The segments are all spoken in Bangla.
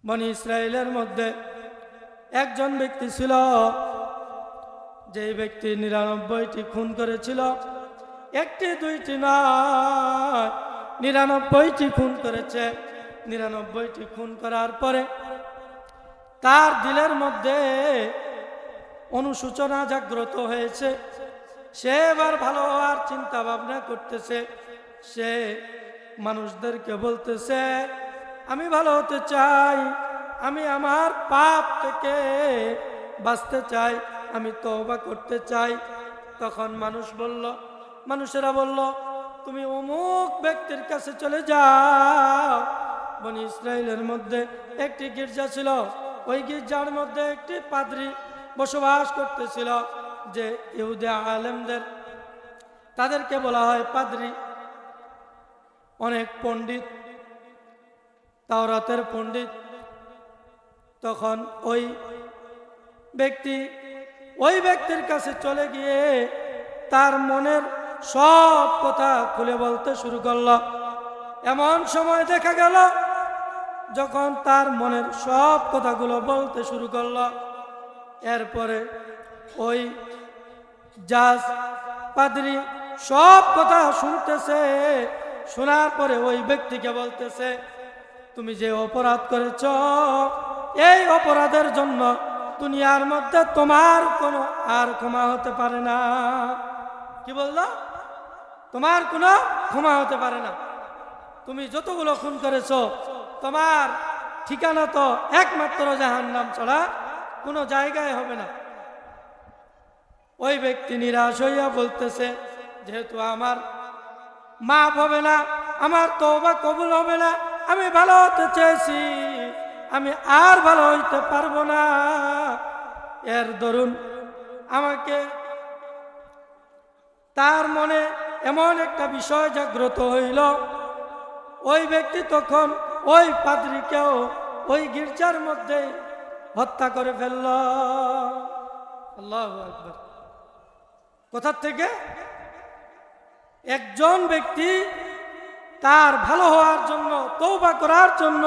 বনি ইসরায়েলের মধ্যে একজন ব্যক্তি ছিল, যে ব্যক্তি ৯৯টি খুন করেছিল। একটি দুইটি নয়, ৯৯টি খুন করেছে। ৯৯টি খুন করার পরে তার দিলের মধ্যে অনুশোচনা জাগ্রত হয়েছে। সে এবার ভালো হওয়ার চিন্তা ভাবনা করতেছে। সে মানুষদেরকে বলতেছে, আমি ভালো হতে চাই, আমি আমার পাপ থেকে বাঁচতে চাই, আমি তওবা করতে চাই। তখন মানুষেরা বলল, তুমি অমুক ব্যক্তির কাছে চলে যাও। বনি ইসরায়েলের মধ্যে একটি গির্জা ছিল। ওই গির্জার মধ্যে একটি পাদ্রী বসবাস করতেছিল, যে ইহুদি আলেমদের, তাদেরকে বলা হয় পাদ্রী। অনেক পণ্ডিত, তাওরাতের পণ্ডিত। তখন ওই ব্যক্তির কাছে চলে গিয়ে তার মনের সব কথা খুলে বলতে শুরু করল। এমন সময় দেখা গেল, যখন তার মনের সব কথাগুলো বলতে শুরু করল, এরপরে ওই জাজ পাদ্রী সব কথা শুনতেছে। শোনার পরে ওই ব্যক্তিকে বলতেছে, তুমি যে অপরাধ করেছ, এই অপরাধের জন্য দুনিয়ার মধ্যে তোমার কোনো আর ক্ষমা হতে পারে না। কি বলল? তোমার কোনো ক্ষমা হতে পারে না। তুমি যতগুলো খুন করেছ, তোমার ঠিকানা তো একমাত্র জাহান্নাম ছাড়া কোনো জায়গায় হবে না। ওই ব্যক্তি নিরাশ হইয়া বলতেছে, যেহেতু আমার মাফ হবে না, আমার তওবা কবুল হবে না, আমি ভালো হতে চেয়েছি, আমি আর ভালো হইতে পারবো না। এর দরুন আমাকে, তার মনে এমন একটা বিষয় জাগ্রত হইল। ওই ব্যক্তি তখন ওই পাদ্রীকেও ওই গির্জার মধ্যে হত্যা করে ফেলল। আল্লাহু আকবার। কোথা থেকে? একজন ব্যক্তি তার ভালো হওয়ার জন্য, তওবা করার জন্য,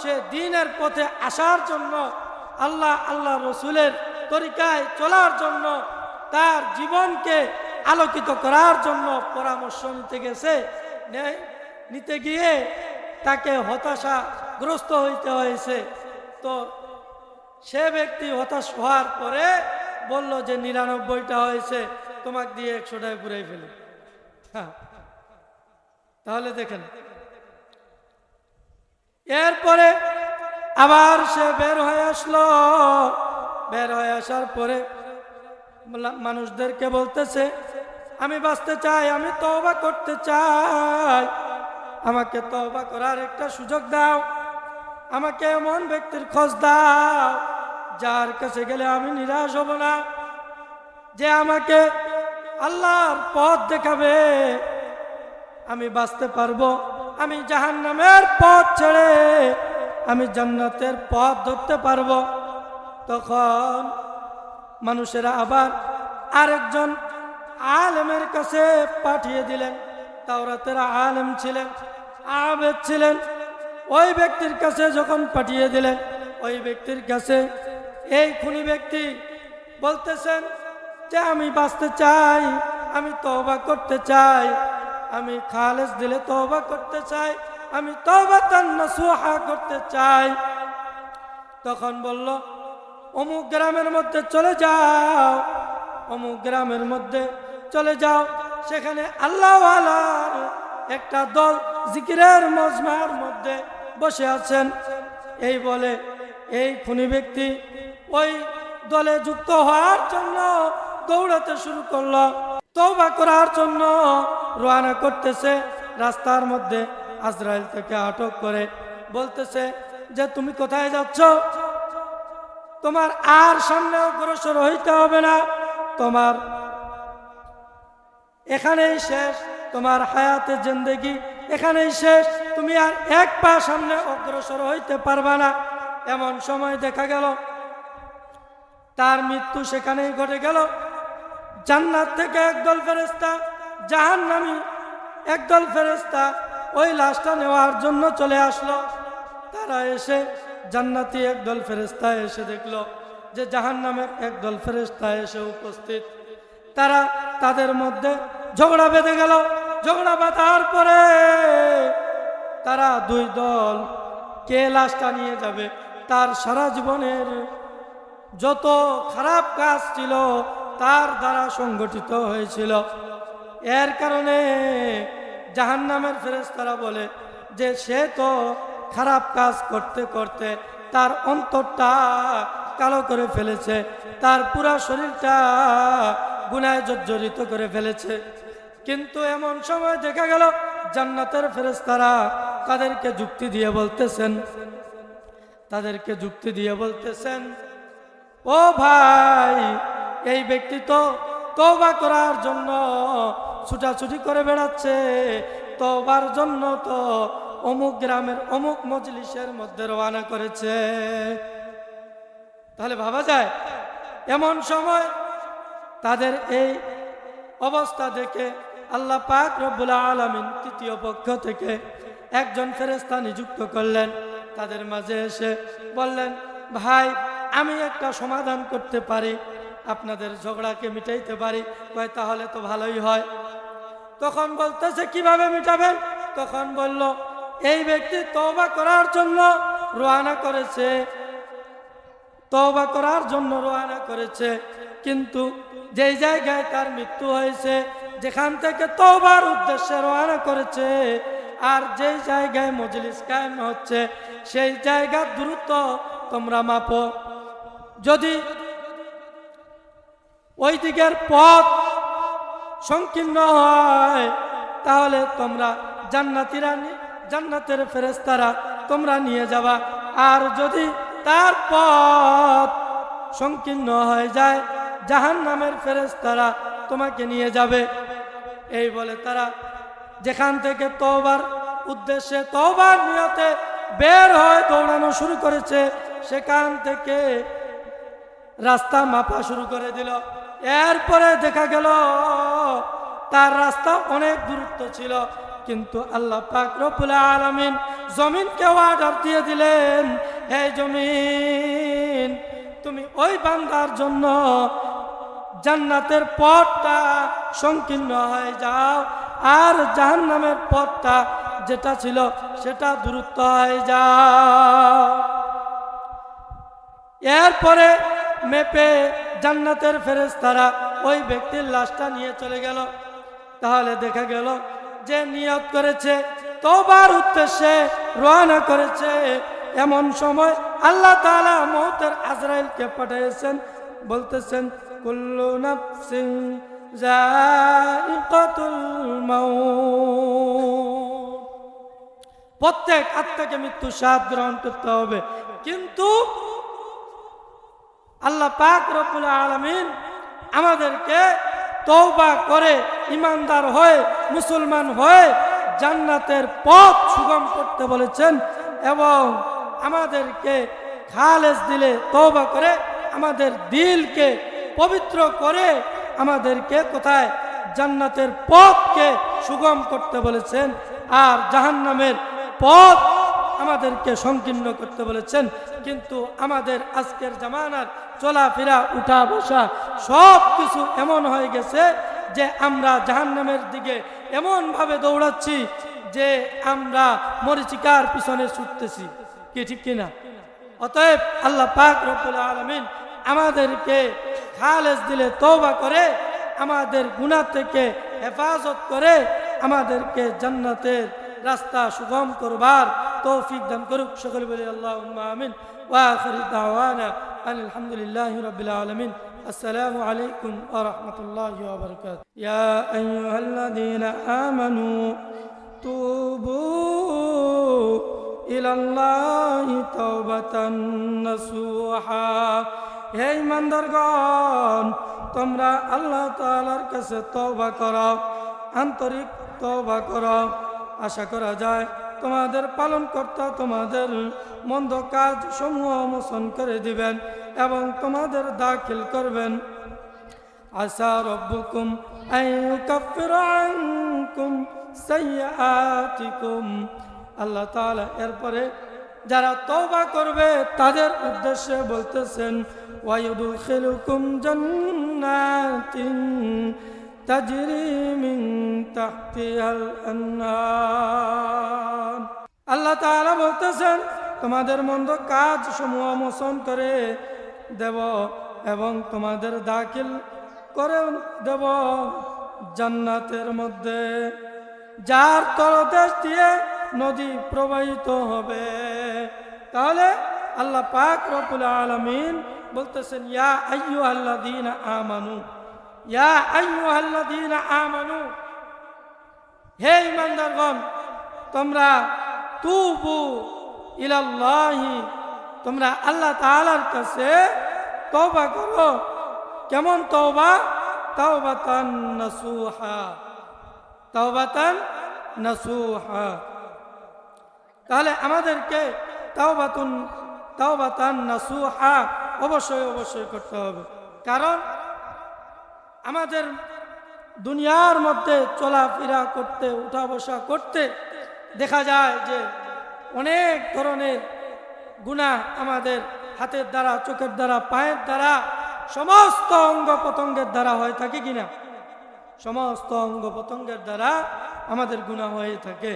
সে দ্বীনের পথে আসার জন্য, আল্লাহ রসুলের তরিকায় চলার জন্য, তার জীবনকে আলোকিত করার জন্য পরামর্শ নিতে গিয়ে তাকে হতাশাগ্রস্ত হইতে হয়েছে। তো সে ব্যক্তি হতাশ হওয়ার পরে বলল যে ৯৯টা হয়েছে, তোমাকে দিয়ে ১০০টায় পুরাই ফেলি। হ্যাঁ, তাহলে দেখেন, এরপরে আবার সে বের হয়ে আসলো। বের হয়ে আসার পরে মানুষদেরকে বলতেছে, আমি বাঁচতে চাই, আমি তওবা করতে চাই, আমাকে তওবা করার একটা সুযোগ দাও, আমাকে এমন ব্যক্তির খোঁজ দাও যার কাছে গেলে আমি নিরাশ হব না, যে আমাকে আল্লাহর পথ দেখাবে, আমি বাঁচতে পারবো, আমি জাহান্নামের পথ ছেড়ে আমি জান্নাতের পথ ধরতে পারবো। তখন মানুষেরা আবার আরেকজন আলেমের কাছে পাঠিয়ে দিলেন। তাওরাতের আলেম ছিলেন, আবেদ ছিলেন। ওই ব্যক্তির কাছে যখন পাঠিয়ে দিলেন, ওই ব্যক্তির কাছে এই খুনি ব্যক্তি বলতেছেন যে আমি বাঁচতে চাই, আমি তওবা করতে চাই, আমি খালেস দিলে তওবা করতে চাই, আমি তওবাতান নাসুহা করতে চাই। তখন বলল, অমুক গ্রামের মধ্যে চলে যাও, অমুক গ্রামের মধ্যে চলে যাও, সেখানে আল্লাহওয়ালার একটা দল জিকিরের মজমার মধ্যে বসে আছেন। এই বলে এই খুনি ব্যক্তি ওই দলে যুক্ত হওয়ার জন্য দৌড়াতে শুরু করলো, তওবা করার জন্য রওনা করতেছে। রাস্তার মধ্যে আজরাইল থেকে আটক করে বলতেছে যে তুমি কোথায় যাচ্ছ? তোমার আর সামনে অগ্রসর হইতে হবে না, তোমার এখানেই শেষ, তোমার হায়াতে জিন্দেগি এখানেই শেষ, তুমি আর এক পা সামনে অগ্রসর হইতে পারবা না। এমন সময় দেখা গেল তার মৃত্যু সেখানেই ঘটে গেল। জান্নাত থেকে একদল ফেরেশতা, জাহান্নামী একদল ফেরেশতা ওই লাশটা নেওয়ার জন্য চলে আসলো। তারা এসে জান্নাতি একদল ফেরেশতা এসে দেখলো যে জাহান্নামের একদল ফেরেশতা এসে উপস্থিত। তারা তাদের মধ্যে ঝগড়া বেঁধে গেল। ঝগড়া বাঁধার পরে তারা দুই দল, কে লাশটা নিয়ে যাবে, তার সারা জীবনের যত খারাপ কাজ ছিল তার দ্বারা সংগঠিত হয়েছিল। এর কারণে জাহান্নামের ফেরেশতারা বলে যে সে তো খারাপ কাজ করতে করতে তার অন্তরটা কালো করে ফেলেছে, তার পুরা শরীরটা গুনাহে জর্জরিত করে ফেলেছে। কিন্তু এমন সময় দেখা গেল জান্নাতের ফেরেশতারা তাদেরকে যুক্তি দিয়ে বলতেছেন, ও ভাই, এই ব্যক্তি তো তওবা করার জন্য ছুটাছুটি করে বেড়াচ্ছে, তওবার জন্য তো অমুক গ্রামের অমুক মজলিসের মধ্যে রওনা করেছে। তাহলে ভাবা যায় এমন সময় তাদের এই অবস্থা দেখে আল্লাহ পাক রব্বুল আলামিন তৃতীয় পক্ষ থেকে একজন ফেরেশতা নিযুক্ত করলেন। তাদের মাঝে এসে বললেন, ভাই, আমি একটা সমাধান করতে পারি, আপনাদের ঝগড়াকে মিটাইতে পারি। কয় তাহলে তো ভালোই হয়। তখন বলতেছে কিভাবে মিটাবেন? তখন বলল, এই ব্যক্তি তওবা করার জন্য রওনা করেছে, কিন্তু যেই জায়গায় তার মৃত্যু হয়েছে, যেখান থেকে তওবার উদ্দেশ্যে রওনা করেছে, আর যেই জায়গায় মজলিস কায়েম হচ্ছে সেই জায়গার দূরত্ব তোমরা মাপো। যদি ওই দিকের পথ সংকীর্ণ হয় তাহলে তোমরা জান্নাতের ফেরেশতারা তোমরা নিয়ে যাবা, আর যদি তার পথ সংকীর্ণ হয়ে যায় জাহান্নামের ফেরেশতারা তোমাকে নিয়ে যাবে। এই বলে তারা যেখান থেকে তওবার উদ্দেশ্যে, তওবার নিয়তে বের হয় দৌড়ানো শুরু করেছে, সেখান থেকে রাস্তা মাপা শুরু করে দিল। এরপরে দেখা গেল তার রাস্তা অনেক দূরত্ব ছিল, কিন্তু আল্লাহ পাক রব্বুল আলামিন জমিনকে অর্ডার দিয়ে দিলেন, হে জমিন, তুমি ওই বান্দার জন্য জান্নাতের পথটা সংকীর্ণ হয়ে যাও, আর জাহান্নামের পথটা যেটা ছিল সেটা দূরত্ব হয়ে যাও। এরপরে মেপে জান্নাতের ফেরেশতারা ওই ব্যক্তির লাশটা নিয়ে চলে গেল। তাহলে দেখা গেল যে নিয়ত করেছে, তওবার উদ্দেশ্যে রওনা করেছে, এমন সময় আল্লাহ তাআলা মওতের আজরাইলকে পাঠিয়েছেন, বলতেছেন, কুল্লু নাফসিন যায়িকাতুল মাউত, প্রত্যেক আত্মাকে মৃত্যু স্বাদ গ্রহণ করতে হবে। কিন্তু আল্লাহ পাক রব্বুল আলামিন আমাদেরকে তওবা করে ঈমানদার হয়ে মুসলমান হয়ে জান্নাতের পথ সুগম করতে বলেছেন, এবং আমাদেরকে খালেস দিলে তওবা করে আমাদের দিলকে পবিত্র করে আমাদেরকে কোথায় জান্নাতের পথকে সুগম করতে বলেছেন, আর জাহান্নামের পথ আমাদেরকে সংকীর্ণ করতে বলেছেন। কিন্তু আমাদের আজকের জামানার চলাফেরা, উঠা বসা সব কিছু এমন হয়ে গেছে যে আমরা জাহান্নামের দিকে এমন ভাবে দৌড়াচ্ছি যে আমরা মরিচিকার পিছনে ছুটতেছি, কি ঠিক কিনা? অতএব আল্লাহ পাক রব্বুল আলামিন আমাদেরকে খালেস দিলে তওবা করে আমাদের গুনাহ থেকে হেফাজত করে আমাদেরকে জান্নাতের রাস্তা সুগম করবার তৌফিক দান করুক। সকলে বলি আল্লাহুম্মা আমিন। ওয়া আখিরু দাওয়ানা আলহামদুলিল্লাহি রাব্বিল আলামিন। আসসালামু আলাইকুম ওয়া রাহমাতুল্লাহি ওয়া বারাকাতুহু। ইয়া আইয়ুহাল্লাযীনা আমানু তুবু ইলাল্লাহি তাওবাতান নাসুহা। হে ঈমানদারগণ, তোমরা আল্লাহ তাআলার কাছে তওবা করো, আন্তরিক তওবা করো। আশা করা যায় তোমাদের পালনকর্তা তোমাদের মন্দ কাজ সমূহ মোচন করে দিবেন এবং তোমাদের দাখিল করবেন। আসা রব্বুকুম আন ইউকাফিরা আনকুম সাইয়্যাতিকুম। আল্লাহ তাআলা এরপরে যারা তওবা করবে তাদের উদ্দেশ্যে বলতেছেন ওয়ায়ুদখিলুকুম জান্নাতিন তাজরি মিন তাহতিহাল আনহার। আল্লাহ তাআলা বলতেছেন তোমাদের মন্দ কাজ সমূহ মোচন করে দেব এবং তোমাদের দাখিল করে দেব জান্নাতের মধ্যে, যার তলদেশ দিয়ে নদী প্রবাহিত হবে। তাহলে আল্লাহ পাক রব্বুল আলামিন বলতেছেন ইয়া আইয়ুহাল্লাযীনা আমানু, ইয়া আইয়ুহাল্লাযীনা আমানু, হে ঈমানদারগণ তোমরা তুবু ইলাল্লাহি, তোমরা আল্লাহ তাআলার কাছে তওবা করো। কেমন তওবা? তাওবাতান নাসুহা, তাওবাতান নাসুহা। তাহলে আমাদেরকে তাওবাতান নাসুহা অবশ্যই করতে হবে। কারণ আমাদের দুনিয়ার মধ্যে চলাফেরা করতে, উঠা বসা করতে দেখা যায় যে অনেক ধরনের গুনাহ আমাদের হাতের দ্বারা, চোখের দ্বারা, পায়ের দ্বারা, সমস্ত অঙ্গ প্রত্যঙ্গের দ্বারা হয়ে থাকে কিনা? সমস্ত অঙ্গ প্রত্যঙ্গের দ্বারা আমাদের গুনাহ হয়ে থাকে।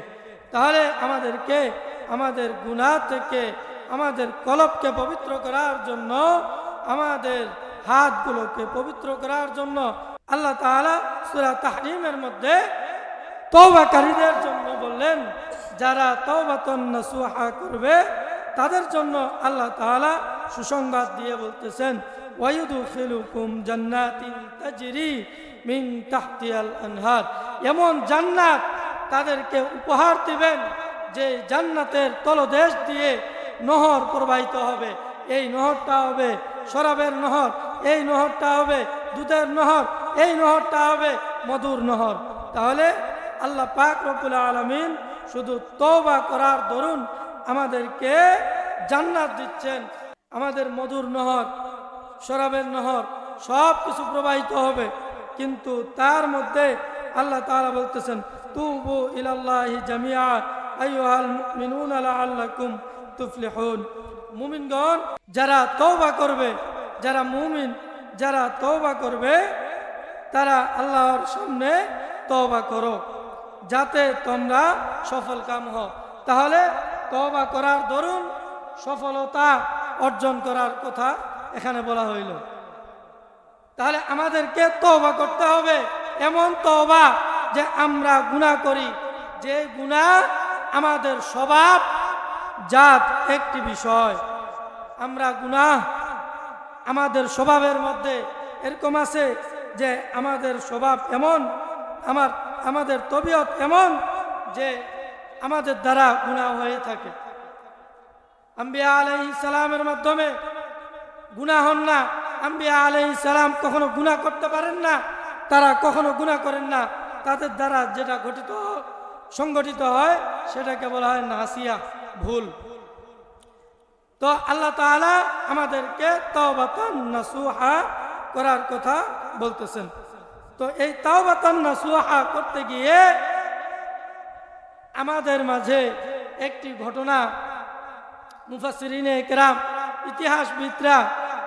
তাহলে আমাদেরকে আমাদের গুনাহ থেকে আমাদের কলবকে পবিত্র করার জন্য, আমাদের হাতগুলোকে পবিত্র করার জন্য আল্লাহ তাআলা সূরা তাহরিমের মধ্যে তওবাকারীদের জন্য বললেন, যারা তওবাতুন নাসুহা করবে তাদের জন্য আল্লাহ তাআলা সুসংবাদ দিয়ে বলতেছেন ওয়ায়ুদখিলুকুম জান্নাতিন তাজরি মিন তাহতিহাল আনহার। এমন জান্নাত তাদেরকে উপহার দিবেন যে জান্নাতের তলদেশ দিয়ে নহর প্রবাহিত হবে। এই নহরটা হবে শরাবের নহর, এই নহরটা হবে দুধের নহর, এই নহরটা হবে মধুর নহর। তাহলে আল্লাহ পাক রব্বুল আলামিন শুধু তওবা করার দরুন আমাদেরকে জান্নাত দিচ্ছেন। আমাদের মধুর নহর, শরাবের নহর সব কিছু প্রবাহিত হবে, কিন্তু তার মধ্যে আল্লাহ তাআলা বলতেছেন তুবু ইলাল্লাহি জামিআ আইয়ুহাল মুমিনুনা লাআল্লাকুম তুফলিহুন। মুমিনগণ যারা তওবা করবে, যারা মুমিন যারা তওবা করবে তারা আল্লাহর সামনে তওবা করো যাতে তোমরা সফল কাম হও। তাহলে তওবা করার দরুন সফলতা অর্জন করার কথা এখানে বলা হইল। তাহলে আমাদেরকে তওবা করতে হবে, এমন তওবা যে আমরা গুনাহ করি, যে গুনাহ আমাদের স্বভাব জাত একটি বিষয়। আমরা গুনাহ আমাদের স্বভাবের মধ্যে এরকম আছে যে আমাদের স্বভাব এমন, আমাদের তবিয়ত এমন যে আমাদের দ্বারা গুনাহ হয়ে থাকে। আম্বিয়া আলাইহিস সালামের মাধ্যমে গুনাহ হন না। আম্বিয়া আলাইহিস সালাম কখনো গুনাহ করতে পারেন না, তারা কখনো গুনাহ করেন না। তাদের দ্বারা যেটা সংগঠিত হয় সেটাকে বলা হয় নাসিয়া, ভুল। তো আল্লাহ তাআলা আমাদেরকে তাওবাতান নাসুহা করার কথা বলতেছেন। তো এই তাওবাতান নাসুহা করতে গিয়ে আমাদের মাঝে একটি ঘটনা মুফাসসিরিনে কেরাম, ইতিহাসবিদরা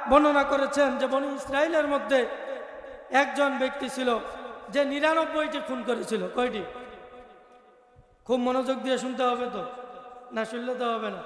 বর্ণনা করেছেন যে বনি ইসরাইলের মধ্যে একজন ব্যক্তি ছিল যে 99টি খুন করেছিল। কয়টি? খুব মনোযোগ দিয়ে শুনতে হবে তো, না শুনলে তো হবে না।